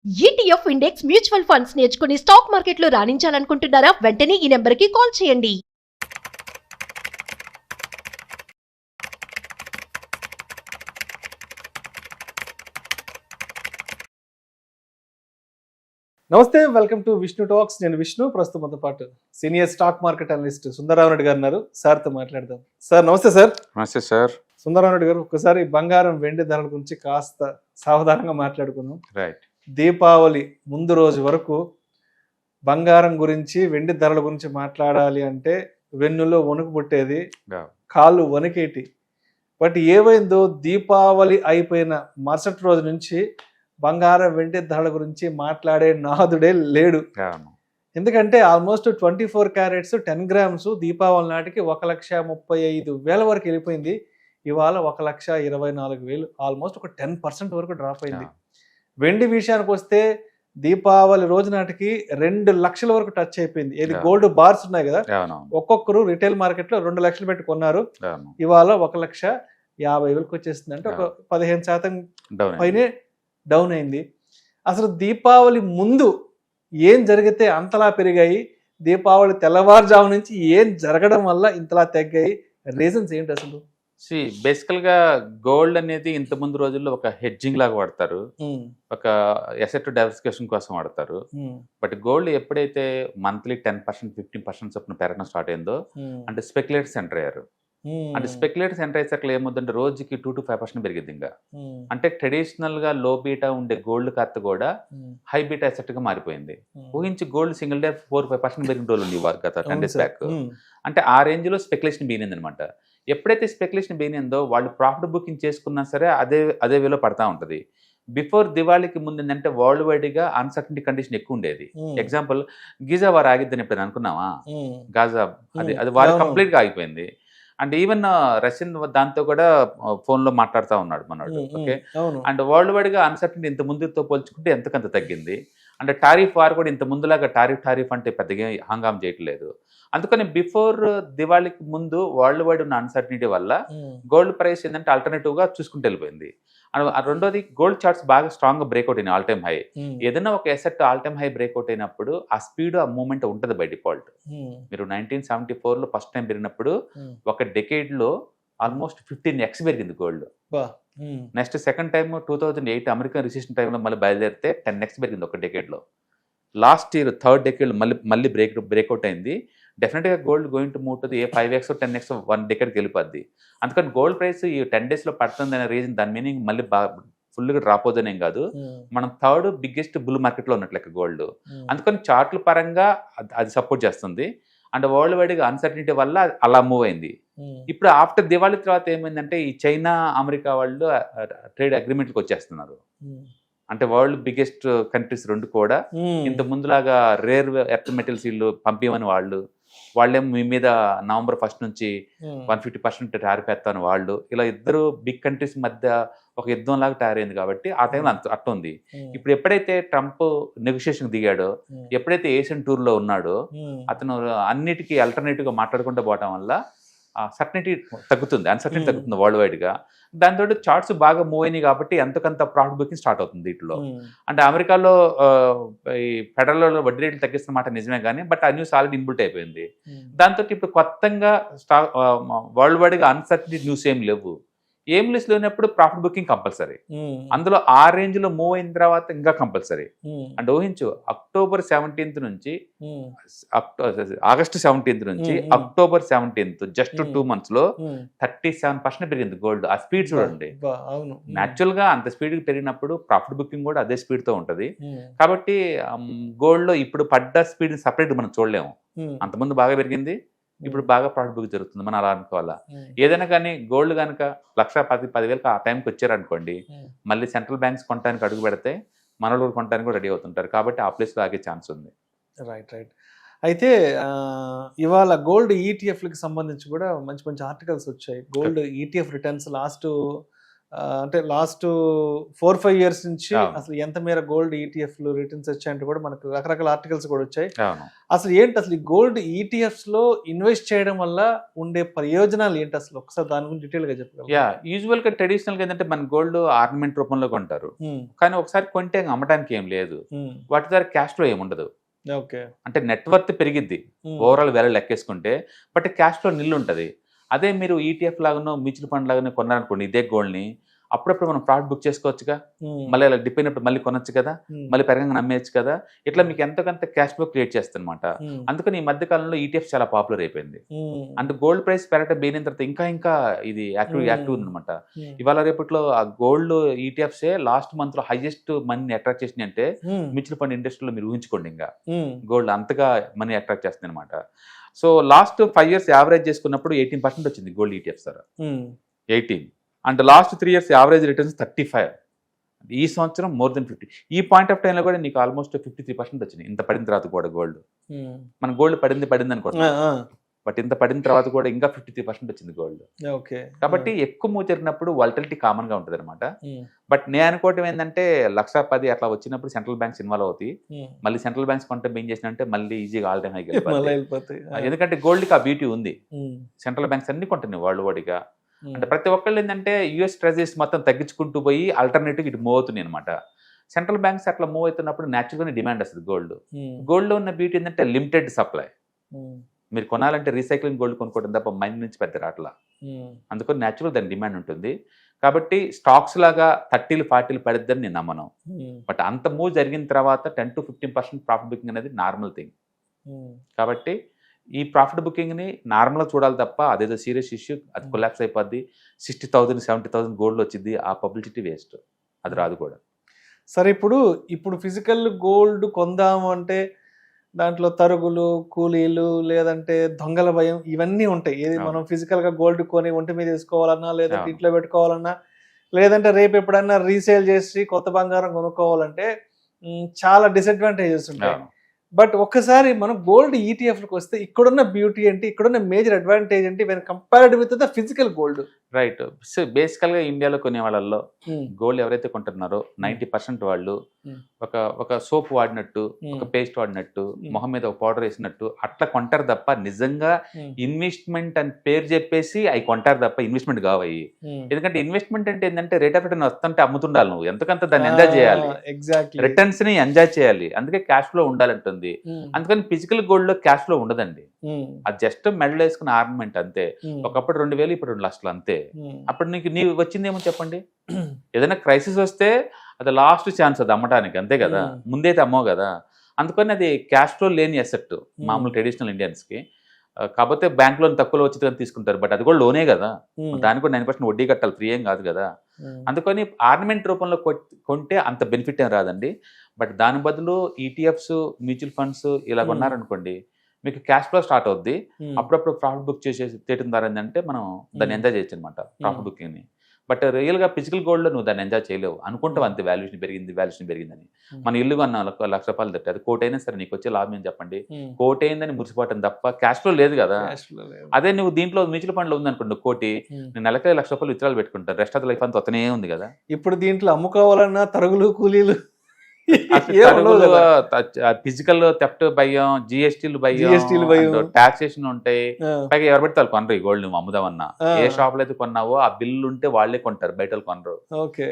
ETF index mutual funds నేర్చుకుని stock మార్కెట్లో రాణించాలనుకుంటున్నారా? వెంటనే ఈ నెంబర్కి కాల్ చేయండి. నమస్తే, వెల్కమ్ టు విష్ణు టాక్స్. నేను విష్ణు. ప్రస్తుతంతో పాటు senior stock market analyst Sundara Rao Reddy గారు ఉన్నారు. సార్తో మాట్లాడదాం. సార్ నమస్తే. సార్ నమస్తే సార్. సుందరరావు రెడ్డి గారు, ఒక్కసారి బంగారం వెండి ధరల గురించి కాస్త సావధానంగా మాట్లాడుకుందాం. రైట్. దీపావళి ముందు రోజు వరకు బంగారం గురించి వెండి ధరల గురించి మాట్లాడాలి అంటే వెన్నులో వణుకు పుట్టేది, కాళ్ళు వణికేటి. బట్ ఏమైందో దీపావళి అయిపోయిన మరుసటి రోజు నుంచి బంగారం వెండి ధరల గురించి మాట్లాడే నాదుడే లేడు. ఎందుకంటే ఆల్మోస్ట్ 24 క్యారెట్స్ 10 గ్రామ్స్ దీపావళి నాటికి 1,35,000 వరకు వెళ్ళిపోయింది. ఇవాళ 1,24,000, ఆల్మోస్ట్ ఒక 10% వరకు డ్రాప్ అయింది. వెండి విషయానికి వస్తే దీపావళి రోజు నాటికి 2 లక్షల వరకు టచ్ అయిపోయింది. ఏది గోల్డ్ బార్స్ ఉన్నాయి కదా, ఒక్కొక్కరు రిటైల్ మార్కెట్ లో 2 లక్షలు పెట్టి కొన్నారు. ఇవాళ 1,50,000 వచ్చేసింది. అంటే ఒక 15% పైనే డౌన్ అయింది. అసలు దీపావళి ముందు ఏం జరిగితే అంతలా పెరిగాయి, దీపావళి తెల్లవారుజాము నుంచి ఏం జరగడం వల్ల ఇంతలా తగ్గాయి, రీజన్స్ ఏంటి అసలు? బేసికల్ గా గోల్డ్ అనేది ఇంత ముందు రోజుల్లో ఒక హెడ్జింగ్ లాగా వాడతారు, ఒక అసెట్ డైవర్సిఫికేషన్ కోసం వాడతారు. బట్ గోల్డ్ ఎప్పుడైతే మంత్లీ 10% 15% చొప్పున పెరగడం స్టార్ట్ అయిందో అంటే స్పెక్యులేటర్స్ ఎంటర్ అయ్యారు. అంటే స్పెక్యులేటర్స్ ఎంటర్ అయ్యేసరికి ఏమవుతుందంటే రోజుకి 2 to 5% పెరిగింది. ఇంకా అంటే ట్రెడిషనల్ గా లో బీటా ఉండే గోల్డ్ కత్త కూడా హై బీటా అసెట్ గా మారిపోయింది. ఊహించి గోల్డ్ సింగిల్ డే 4-5% పెరిగిన రోజులు ఉంది గత 10 days బ్యాక్. అంటే ఆ రేంజ్ లో స్పెక్యులేషన్ బీనింది అనమాట. ఎప్పుడైతే స్పెక్యులేషన్ బీనిందో వాళ్ళు ప్రాఫిట్ బుకింగ్ చేసుకున్నా సరే అదే వేలో పడతా ఉంటది. బిఫోర్ దివాళీకి ముందు అంటే వరల్డ్ వైడ్ గా అన్సర్టనిటీ కండిషన్ ఎక్కువ ఉండేది. ఎగ్జాంపుల్ గిజా వారు ఆగిద్దని ఎప్పుడు అనుకున్నావా? గాజా అది వారు కంప్లీట్ గా ఆగిపోయింది. అండ్ ఈవెన్ రష్యన్ దాంతో కూడా ఫోన్ లో మాట్లాడుతూ ఉన్నాడు మనోడు. ఓకే. అండ్ వరల్డ్ వైడ్ గా అన్సర్టనిటీ ఇంత ముందుతో పోల్చుకుంటే ఎంతకంత తగ్గింది. అంటే టారిఫ్ వారు కూడా ఇంత ముందులాగా టారిఫ్ అంటే పెద్దగా హంగాం చేయట్లేదు. అందుకని బిఫోర్ దివాళీకి ముందు వరల్డ్ వైడ్ ఉన్న అన్సర్టనిటీ వల్ల గోల్డ్ ప్రైస్ ఏంటంటే ఆల్టర్నేటివ్ గా చూసుకుంటూ వెళ్ళిపోయింది. అండ్ రెండోది గోల్డ్ చార్ట్స్ బాగా స్ట్రాంగ్ గా బ్రేక్అవుట్ అయినాయి ఆల్ టైమ్ హై. ఏదైనా ఒక asset all time high breakout అయినప్పుడు ఆ స్పీడ్ ఆ మూవ్మెంట్ ఉంటుంది బై డిఫాల్ట్. మీరు 1974 లో ఫస్ట్ టైం పెరిగినప్పుడు ఒక డెకేడ్ లో ఆల్మోస్ట్ 15x పెరిగింది gold. Next second time 2008 American recession టైంలో మళ్ళీ బయలుదేరితే 10x పెరిగింది ఒక డెకేడ్ లో. లాస్ట్ ఇయర్ థర్డ్ డెకేడ్ మళ్ళీ బ్రేక్అవుట్ అయింది. డెఫినెట్గా gold going to move to 5x 10x 1 డెకేడ్కి వెళ్ళిపోద్ది. అందుకని గోల్డ్ ప్రైస్ ఈ 10 days లో పడుతుంది అనే రీజన్, దాని మీనింగ్ మళ్ళీ ఫుల్గా డ్రాప్ అవుతుందేం కాదు, మనం థర్డ్ బిగ్గెస్ట్ బుల్ మార్కెట్లో ఉన్నట్లెక్క గోల్డ్. అందుకని చార్ట్ల పరంగా అది సపోర్ట్ చేస్తుంది. అండ్ వరల్డ్ వైడ్గా అన్సర్టనిటీ వల్ల అలా మూవ్ అయింది. ఇప్పుడు ఆఫ్టర్ దివాళీ తర్వాత ఏమైందంటే ఈ చైనా అమెరికా వాళ్ళు ట్రేడ్ అగ్రిమెంట్కి వచ్చేస్తున్నారు. అంటే వరల్డ్ బిగ్గెస్ట్ కంట్రీస్ రెండు కూడా ఇంత ముందులాగా రేర్ ఎర్త్ మెటల్స్ వీళ్ళు పంపిమని వాళ్ళేమో మీ మీద నవంబర్ 1 నుంచి 150% టారిఫ్ ఎత్తాను వాళ్ళు. ఇలా ఇద్దరు బిగ్ కంట్రీస్ మధ్య ఒక యుద్ధం లాగా తయారైంది. కాబట్టి ఆ టైంలో అట్ట ఉంది. ఇప్పుడు ఎప్పుడైతే ట్రంప్ నెగోషియేషన్ దిగాడో, ఎప్పుడైతే ఏషియన్ టూర్ లో ఉన్నాడో, అతను అన్నిటికీ ఆల్టర్నేటివ్ గా మాట్లాడుకుంటూ పోవటం వల్ల అన్సర్టనిటీ తగ్గుతుంది వరల్డ్ వైడ్ గా. దాంతో చార్ట్స్ బాగా మూవ్ అయినాయి కాబట్టి ఎంతకంత ప్రాఫిట్ బుకింగ్ స్టార్ట్ అవుతుంది వీటిలో. అంటే అమెరికాలో ఈ ఫెడరల్ వడ్డీ రేట్లు తగ్గిస్తున్న మాట నిజమే కానీ బట్ ఆ న్యూస్ ఆల్రెడీ ఇన్బుల్ట్ అయిపోయింది. దాంతో ఇప్పుడు కొత్తగా వరల్డ్ వైడ్ గా అన్సర్టనిటీ న్యూస్ ఏం లిస్ట్ లేనప్పుడు ప్రాఫిట్ బుకింగ్ కంపల్సరీ. అందులో ఆ రేంజ్ లో మూవ్ అయిన తర్వాత ఇంకా కంపల్సరీ. అండ్ ఊహించు October 17th నుంచి August 17th నుంచి October 17th జస్ట్ 2 months లో 37% పెరిగింది గోల్డ్. ఆ స్పీడ్ చూడండి. న్యాచురల్ గా అంత స్పీడ్ పెరిగినప్పుడు ప్రాఫిట్ బుకింగ్ కూడా అదే స్పీడ్ తో ఉంటది. కాబట్టి గోల్డ్ లో ఇప్పుడు పడ్డ స్పీడ్ సపరేట్ మనం చూడలేము. అంతకుముందు బాగా పెరిగింది, ఇప్పుడు బాగా ప్రాఫిట్ బుక్ జరుగుతుంది. మనం అలా అనుకోవాలా. ఏదైనా కానీ గోల్డ్ కనుక 1,10,000 ఆ టైంకి వచ్చారనుకోండి, మళ్ళీ సెంట్రల్ బ్యాంక్స్ కొనడానికి అడుగు పెడితే మనలో కొనడానికి కూడా రెడీ అవుతుంటారు. కాబట్టి ఆ ప్లేస్లో ఆగే ఛాన్స్ ఉంది. రైట్. అయితే ఇవాళ గోల్డ్ ఈటీఎఫ్లకి సంబంధించి కూడా మంచి మంచి ఆర్టికల్స్ వచ్చాయి. గోల్డ్ ఈటీఎఫ్ రిటర్న్స్ లాస్ట్ అంటే లాస్ట్ 4-5 years నుంచి అవును. అసలు ఎంత మేర గోల్డ్ ఈటీఎఫ్లు రిటర్న్స్ వచ్చాయంటే కూడా మనకు రకరకాల ఆర్టికల్స్ కూడా వచ్చాయి. అవును. అసలు ఏంటి అసలు ఈ గోల్డ్ ఈటీఎఫ్స్ లో ఇన్వెస్ట్ చేయడం వల్ల ఉండే ప్రయోజనాలు ఏంటి అసలు ఒకసారి దాని గురించి డీటెయిల్ గా చెప్పగలరా? యూజువల్ గా ట్రెడిషనల్ గా ఏంటంటే మన గోల్డ్ ఆర్నమెంట్ రూపంలో కొంటారు, కానీ ఒకసారి కొంటే అమ్మటానికి ఏం లేదు, వాటి ద్వారా క్యాష్ ఫ్లో ఏముండదు. ఓకే, అంటే నెట్వర్త్ పెరిగిద్ది ఓవరాల్ వేల లెక్కేసుకుంటే, బట్ క్యాష్ ఫ్లో నిల్లు ఉంటుంది. అదే మీరు ఈటీఎఫ్ లాగానో మ్యూచువల్ ఫండ్ లాగానో కొన్నారనుకోండి ఇదే గోల్డ్ని, అప్పుడప్పుడు మనం ప్రాఫిట్ బుక్ చేసుకోవచ్చుగా, మళ్ళీ అలా డిప్ అయినప్పుడు మళ్ళీ కొనొచ్చు కదా, మళ్ళీ పెరగంగా నమ్మేయచ్చు కదా, ఇట్లా మీకు ఎంతకంత క్యాష్ ఫ్లో క్రియేట్ చేస్తుందన్నమాట. అందుకని ఈ మధ్య కాలంలో ఈటీఎఫ్ చాలా పాపులర్ అయిపోయింది. అంటే గోల్డ్ ప్రైస్ పెరగటం బెయిన తర్వాత ఇంకా ఇది యాక్టివ్ ఉందన్నమాట. ఇవాళ రేపట్లో ఆ గోల్డ్ ఈటీఎఫ్సే లాస్ట్ మంత్ లో హైయెస్ట్ మనీని అట్రాక్ట్ చేసినాయి అంటే మ్యూచువల్ ఫండ్ ఇండస్ట్రీలో మీరు ఊహించుకోండి. ఇంకా గోల్డ్ అంతగా మనీ అట్రాక్ట్ చేస్తుంది అనమాట. సో లాస్ట్ 5 years యావరేజ్ చేసుకున్నప్పుడు 18% వచ్చింది gold ETF sir, 18. And last 3 years average returns 35. ఈ సంవత్సరం మోర్ దెన్ 50. ఈ పాయింట్ ఆఫ్ టైంలో కూడా నీకు ఆల్మోస్ట్ 53% వచ్చింది ఇంత పడిన తర్వాత కూడా గోల్డ్. మన గోల్డ్ పడింది అనుకోండి, బట్ ఇంత పడిన తర్వాత కూడా ఇంకా 53% వచ్చింది గోల్డ్. ఓకే, కాబట్టి ఎక్కువ మూవ్ జరిగినప్పుడు వాలటిలిటీ కామన్ గా ఉంటుంది అనమాట. బట్ నేను అనుకోవటం ఏంటంటే 1,10,000 అట్లా వచ్చినప్పుడు సెంట్రల్ బ్యాంక్స్ ఇన్వాల్వ్ అవుతాయి. మళ్ళీ సెంట్రల్ బ్యాంక్స్ కొంటే ఏం చేసినంటే మళ్ళీ ఈజీగా ఆల్ టైమ్ హైకి వెళ్ళిపోతాయి. ఎందుకంటే గోల్డ్ కి ఆ బ్యూటీ ఉంది, సెంట్రల్ బ్యాంక్స్ అన్ని కొంటున్నాయి వరల్డ్ వాడిగా. అంటే ప్రతి ఒక్కళ్ళు ఏంటంటే యుఎస్ ట్రెజరీస్ మొత్తం తగ్గించుకుంటూ పోయి ఆల్టర్నేటివ్ ఇటు మూవ్ అవుతున్నాయి అనమాట. సెంట్రల్ బ్యాంక్స్ అట్లా మూవ్ అవుతున్నప్పుడు న్యాచురల్గా డిమాండ్ వస్తుంది గోల్డ్. గోల్డ్ లో ఉన్న బ్యూటీ ఏంటంటే లిమిటెడ్ సప్లై. మీరు కొనాలంటే రీసైక్లింగ్ గోల్డ్ కొనుక్కోవడం తప్ప మైన్ నుంచి పెద్ద రాట్లా, అందుకని న్యాచురల్ దాని డిమాండ్ ఉంటుంది. కాబట్టి స్టాక్స్ లాగా 30-40 పడిద్దని నేను నమ్మను. బట్ అంత మూవ్ జరిగిన తర్వాత 10-15% ప్రాఫిట్ బుకింగ్ అనేది నార్మల్ థింగ్. కాబట్టి ఈ ప్రాఫిట్ బుకింగ్ని నార్మల్గా చూడాలి తప్ప అదేదో సీరియస్ ఇష్యూ అది కొలాప్స్ అయిపోద్ది 60,000-70,000 గోల్డ్ వచ్చింది, ఆ పబ్లిసిటీ వేస్ట్, అది రాదు కూడా. సరే, ఇప్పుడు ఫిజికల్ గోల్డ్ కొందాము అంటే దాంట్లో తరుగులు, కూలీలు, లేదంటే దొంగల భయం ఇవన్నీ ఉంటాయి. ఏది మనం ఫిజికల్ గా గోల్డ్ కొని ఒంటి మీద వేసుకోవాలన్నా, లేదంటే ఇంట్లో పెట్టుకోవాలన్నా, లేదంటే రేపు ఎప్పుడన్నా రీసేల్ చేసి కొత్త బంగారం కొనుక్కోవాలంటే చాలా డిసడ్వాంటేజెస్ ఉంటాయి. బట్ ఒక్కసారి మనం గోల్డ్ ఈటీఎఫ్లకు వస్తే ఇక్కడున్న బ్యూటీ ఏంటి, ఇక్కడున్న మేజర్ అడ్వాంటేజ్ ఏంటి when compared with the physical gold? Right. So బేసికల్ గా ఇండియాలో కొనే వాళ్ళల్లో గోల్డ్ ఎవరైతే కొంటున్నారో 90% వాళ్ళు ఒక సోప్ వాడినట్టు, ఒక పేస్ట్ వాడినట్టు, మొహం మీద ఒక పౌడర్ వేసినట్టు అట్లా కొంటారు తప్ప నిజంగా ఇన్వెస్ట్మెంట్ అని పేరు చెప్పేసి అవి కొంటారు తప్ప ఇన్వెస్ట్మెంట్ కావయి. ఎందుకంటే ఇన్వెస్ట్మెంట్ అంటే ఏంటంటే రేట్ ఆఫ్ రిటర్న్ వస్తుంటే అమ్ముతుండాలి, నువ్వు ఎంతకంత దాన్ని ఎంజాయ్ చేయాలి, రిటర్న్స్ ని ఎంజాయ్ చేయాలి, అందుకే క్యాష్ ఫ్లో ఉండాలంటుంది. అందుకని ఫిజికల్ గోల్డ్ లో క్యాష్ ఫ్లో ఉండదండి, అది జస్ట్ మెడల్ వేసుకున్న ఆర్నమెంట్ అంతే. ఒకప్పుడు 2,000, ఇప్పుడు 2 లక్షలు అంతే. అప్పుడు నీకు వచ్చిందేమో చెప్పండి, ఏదైనా క్రైసిస్ వస్తే అది లాస్ట్ ఛాన్స్ అది అమ్మటానికి, అంతే కదా, ముందైతే అమ్మవు కదా. అందుకని అది క్యాష్ ఫ్లో లేని అసెట్ మామూలు ట్రెడిషనల్ ఇండియన్స్ కి. కాకపోతే బ్యాంక్ లోన్ తక్కువలో వచ్చి తీసుకుంటారు, బట్ అది కూడా లోనే కదా, దానికి కూడా 9% వడ్డీ కట్టాలి, ఫ్రీ ఏం కాదు కదా. అందుకని ఆర్నమెంట్ రూపంలో కొంటే అంత బెనిఫిట్ ఏం రాదండి. బట్ దాని బదులు ఈటీఎఫ్స్, మ్యూచువల్ ఫండ్స్ ఇలా కొన్నారనుకోండి, మీకు క్యాష్ ఫ్లో స్టార్ట్ అవుద్ది. అప్పుడప్పుడు ప్రాఫిట్ బుక్ చేసేసి తీయటం ద్వారా ఏంటంటే మనం దాన్ని ఎంజాయ్ చేయొచ్చు అనమాట, ప్రాఫిట్ బుకింగ్ని. బట్ రియల్గా ఫిజికల్ గోల్డ్లో నువ్వు దాన్ని ఎంజాయ్ చేయలేవు, అనుకుంటావు అంతే వాల్యుయేషన్ పెరిగిందని. మన ఇల్లు కొన్నా ₹1,00,000 తప్పి అది కోటి అయినా సరే నీకు వచ్చే లాభం ఏం చెప్పండి, కోటి అయిందని మురిసిపోవటం తప్ప క్యాష్ ఫ్లో లేదు కదా. అదే నువ్వు దీంట్లో మ్యూచువల్ ఫండ్ లో ఉంది అనుకోండి కోటి, నేను నెలకి ₹1,00,000 విత్డ్రాల్ పెట్టుకుంటాను, రెస్ట్ ఆఫ్ లైఫ్ అంతా వస్తూనే ఉంది కదా. ఇప్పుడు దీంట్లో అమ్ముకోవాలన్నా తరుగులు, కూలీలు, ఫిజికల్ థెఫ్ట్ భయం, జిఎస్టీలు భయం, టాక్సేషన్ ఉంటాయి. పైగా ఎవరు పెడతారు కొనరు ఈ గోల్డ్, నువ్వు అమ్ముదామన్నా ఏ షాప్ లో అయితే కొన్నావో ఆ బిల్లు ఉంటే వాళ్ళే కొంటారు, బయట కొనరు.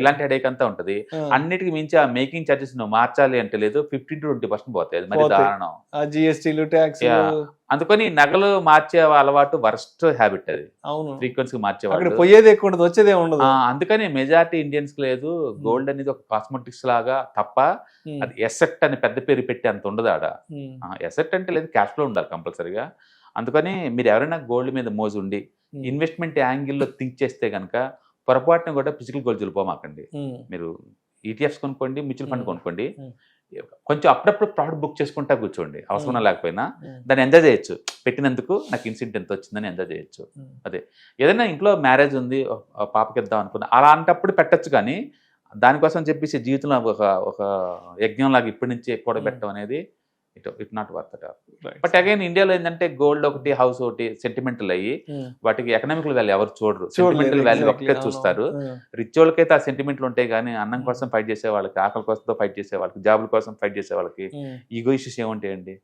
ఇలాంటి హెడేక్ అంతా ఉంటది. అన్నిటికి మించి ఆ మేకింగ్ చార్జెస్ నువ్వు మార్చాలి అంటే లేదు, 15-20% పోతాయి, అది మరి దారుణం. జిఎస్టీలు, ట్యాక్స్. అందుకని నగలు మార్చే అలవాటు వర్స్ట్ హ్యాబిట్, అది ఫ్రీక్వెన్సీ మార్చేవాళ్ళు, పోయేది ఎక్కువ ఉండదు, వచ్చేదే ఉండదు. అందుకని మెజారిటీ ఇండియన్స్ కి లేదు. గోల్డ్ అనేది ఒక కాస్మెటిక్స్ లాగా తప్ప అది ఎసెట్ అని పెద్ద పేరు పెట్టి అంత ఉండదు ఆడ. ఎసెట్ అంటే లేదు, క్యాష్ ఫ్లో ఉండాలి కంపల్సరీగా. అందుకని మీరు ఎవరైనా గోల్డ్ మీద మోజు ఉండి ఇన్వెస్ట్మెంట్ యాంగిల్లో థింక్ చేస్తే కనుక పొరపాటున కూడా ఫిజికల్ గోల్డ్ చూలిపోమాకండి. మీరు ఈటీఎఫ్స్ కొనుక్కోండి, మ్యూచువల్ ఫండ్ కొనుక్కోండి, కొంచెం అప్పుడప్పుడు ప్రాఫిట్ బుక్ చేసుకుంటా కూర్చోండి, అవసరం లేకపోయినా దాన్ని ఎంజాయ్ చేయొచ్చు. పెట్టినందుకు నాకు ఇన్సెంట్ ఎంత వచ్చిందని ఎంజాయ్ చేయొచ్చు. అదే ఏదైనా ఇంట్లో మ్యారేజ్ ఉంది, పాపకి ఇద్దాం అనుకున్నా అలాంటప్పుడు పెట్టచ్చు, కానీ దానికోసం చెప్పేసి జీవితంలో ఒక యజ్ఞం లాగా ఇప్పటి నుంచి కూడబెట్టడం అనేది it not worth at all. But again ఇండియాలో ఏంటంటే గోల్డ్ ఒకటి హౌస్ ఒకటి సెంటిమెంటల్ అయ్యి వాటికి ఎకనామికల్ వాల్యూ ఎవరు చూడరు, సెంటిమెంటల్ వాల్యూ ఒకటే చూస్తారు. రిచ్ వాళ్ళకైతే ఆ సెంటిమెంట్లు ఉంటాయి కానీ అన్నం కోసం ఫైట్ చేసే వాళ్ళకి, ఆకలి కోసం ఫైట్ చేసే వాళ్ళకి, జాబుల కోసం ఫైట్ చేసే వాళ్ళకి ఈగో ఇష్యూస్ ఏముంటాయండి?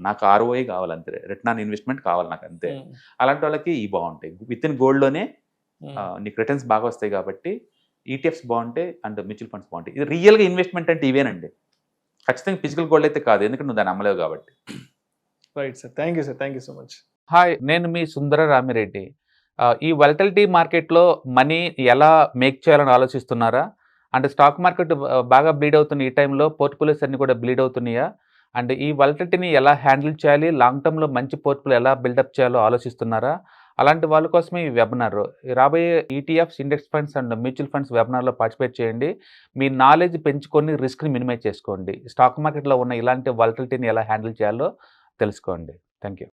నాకు ROI కావాలి అంతే, రిటర్న్ ఆన్ ఇన్వెస్ట్మెంట్ కావాలి నాకు అంతే. అలాంటి వాళ్ళకి ఈ బాగుంటాయి. విత్ ఇన్ గోల్డ్లోనే నీకు రిటర్న్స్ బాగా వస్తాయి కాబట్టి ETFs బాగుంటాయి అండ్ మ్యూచువల్ ఫండ్స్ బాగుంటాయి. ఇది రియల్గా ఇన్వెస్ట్మెంట్ అంటే ఇవేనండి. ఖచ్చితంగా ఫిజికల్ గోల్డ్ అయితే కాదు, ఎందుకంటే నువ్వు దాన్ని అమ్మలేవు కాబట్టి. Right sir, thank you sir, thank you so much. Hi, నేను మీ సుందర రామిరెడ్డి. ఈ వాలటిలిటీ మార్కెట్లో మనీ ఎలా మేక్ చేయాలని ఆలోచిస్తున్నారా? అంటే స్టాక్ మార్కెట్ బాగా బ్లీడ్ అవుతున్న ఈ టైంలో పోర్ట్ఫోలియోస్ అన్ని కూడా బ్లీడ్ అవుతున్నాయా? అండ్ ఈ వాలటిలిటీని ఎలా హ్యాండిల్ చేయాలి, లాంగ్ టర్మ్లో మంచి పోర్ట్ఫోలియో ఎలా బిల్డప్ చేయాలో ఆలోచిస్తున్నారా? అలాంటి వాళ్ళ కోసమే ఈ వెబినార్. రాబోయే ETFs, index funds and mutual funds వెబినార్లో పార్టిసిపేట్ చేయండి. మీ నాలెడ్జ్ పెంచుకొని రిస్క్ని మినిమైజ్ చేసుకోండి. స్టాక్ మార్కెట్లో ఉన్న ఇలాంటి వాలటిలిటీని ఎలా హ్యాండిల్ చేయాలో తెలుసుకోండి. Thank you.